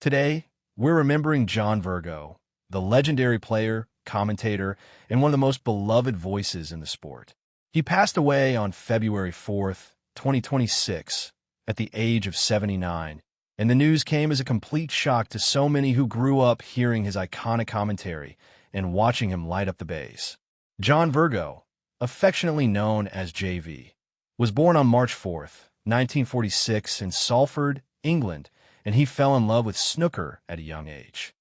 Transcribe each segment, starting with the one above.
Today, we're remembering John Virgo, the legendary player, commentator, and one of the most beloved voices in the sport. He passed away on February 4th, 2026, at the age of 79, and the news came as a complete shock to so many who grew up hearing his iconic commentary and watching him light up the bays. John Virgo, affectionately known as JV, was born on March 4th, 1946 in Salford, England, and he fell in love with snooker at a young age.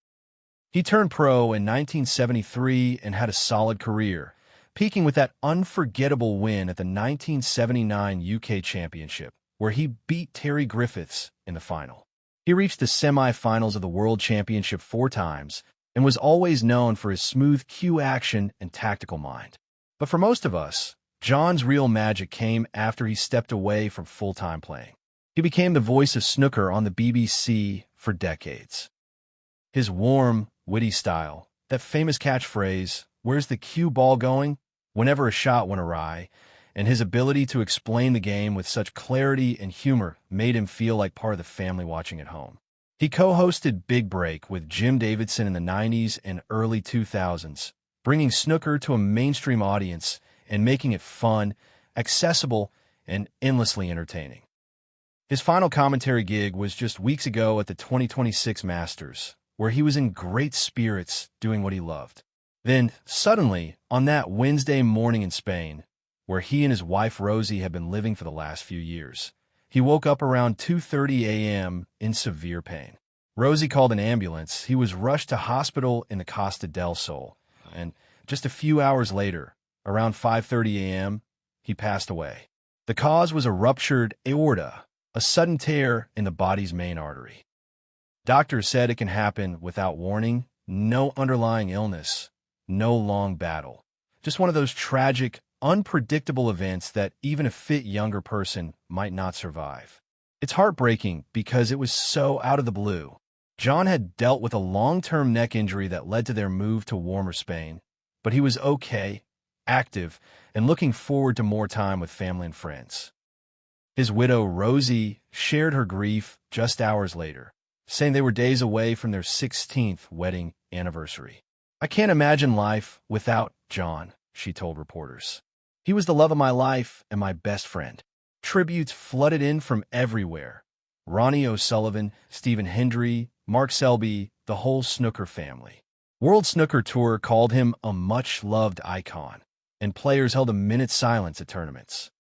He turned pro in 1973 and had a solid career, peaking with that unforgettable win at the 1979 UK Championship, where he beat Terry Griffiths in the final. He reached the semi-finals of the World Championship 4 times and was always known for his smooth cue action and tactical mind. But for most of us, John's real magic came after he stepped away from full-time playing. He became the voice of snooker on the BBC for decades. His warm, witty style, that famous catchphrase, "Where's the cue ball going?" whenever a shot went awry, and his ability to explain the game with such clarity and humor made him feel like part of the family watching at home. He co-hosted Big Break with Jim Davidson in the 90s and early 2000s, bringing snooker to a mainstream audience and making it fun, accessible, and endlessly entertaining. His final commentary gig was just weeks ago at the 2026 Masters, where he was in great spirits doing what he loved. Then, suddenly, on that Wednesday morning in Spain, where he and his wife Rosie had been living for the last few years, he woke up around 2:30 a.m. in severe pain. Rosie called an ambulance. He was rushed to hospital in the Costa del Sol, and just a few hours later, around 5:30 a.m., he passed away. The cause was a ruptured aorta, a sudden tear in the body's main artery. Doctors said it can happen without warning, no underlying illness, no long battle. Just one of those tragic, unpredictable events that even a fit younger person might not survive. It's heartbreaking because it was so out of the blue. John had dealt with a long-term neck injury that led to their move to warmer Spain, but he was okay, active, and looking forward to more time with family and friends. His widow, Rosie, shared her grief just hours later, saying they were days away from their 16th wedding anniversary. "I can't imagine life without John," she told reporters. "He was the love of my life and my best friend." Tributes flooded in from everywhere. Ronnie O'Sullivan, Stephen Hendry, Mark Selby, the whole snooker family. World Snooker Tour called him a much-loved icon, and players held a minute's silence at tournaments.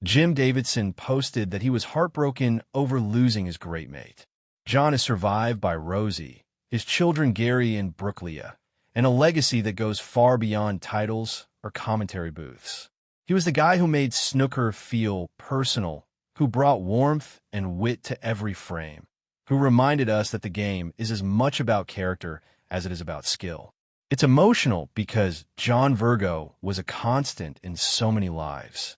Jim Davidson posted that he was heartbroken over losing his great mate. John is survived by Rosie, his children Gary and Brooklia, and a legacy that goes far beyond titles or commentary booths. He was the guy who made snooker feel personal, who brought warmth and wit to every frame, who reminded us that the game is as much about character as it is about skill. It's emotional because John Virgo was a constant in so many lives.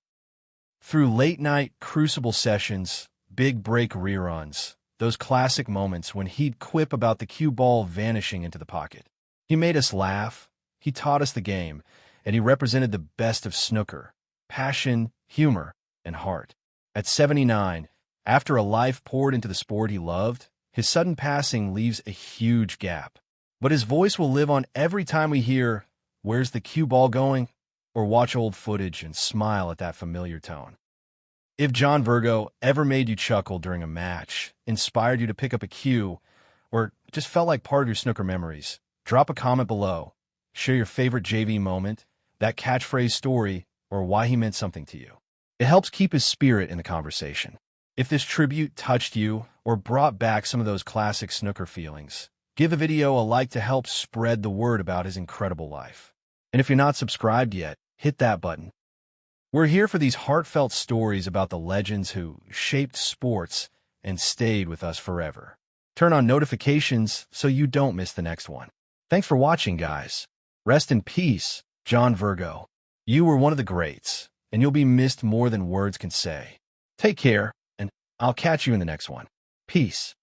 Through late-night crucible sessions, big break reruns, those classic moments when he'd quip about the cue ball vanishing into the pocket. He made us laugh, he taught us the game, and he represented the best of snooker, passion, humor, and heart. At 79, after a life poured into the sport he loved, his sudden passing leaves a huge gap. But his voice will live on every time we hear, "Where's the cue ball going?" or watch old footage and smile at that familiar tone. If John Virgo ever made you chuckle during a match, inspired you to pick up a cue, or just felt like part of your snooker memories, drop a comment below. Share your favorite JV moment, that catchphrase story, or why he meant something to you. It helps keep his spirit in the conversation. If this tribute touched you or brought back some of those classic snooker feelings, give the video a like to help spread the word about his incredible life. And if you're not subscribed yet, hit that button. We're here for these heartfelt stories about the legends who shaped sports and stayed with us forever. Turn on notifications so you don't miss the next one. Thanks for watching, guys. Rest in peace, John Virgo. You were one of the greats, and you'll be missed more than words can say. Take care, and I'll catch you in the next one. Peace.